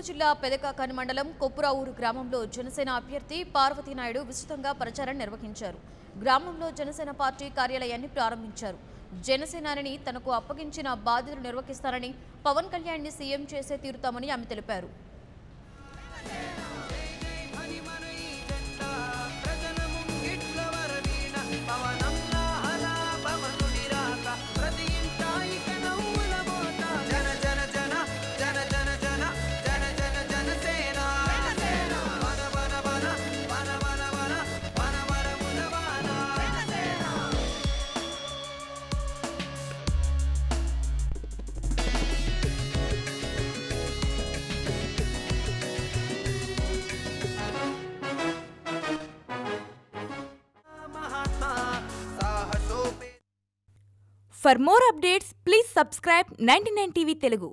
గుంటూరు జిల్లా పెదకాకాని మండలం కొప్పురావూరు గ్రామంలో జనసేన అభ్యర్థి పార్వతీ నాయుడు విస్తృతంగా ప్రచారం నిర్వహించారు. గ్రామంలో జనసేన పార్టీ కార్యాలయాన్ని ప్రారంభించారు. జనసేనాని తనకు అప్పగించిన బాధ్యతలు నిర్వహిస్తానని, పవన్ కళ్యాణ్ని సీఎం చేసే తీరుతామని ఆమె తెలిపారు. For more updates, please subscribe 99 TV Telugu.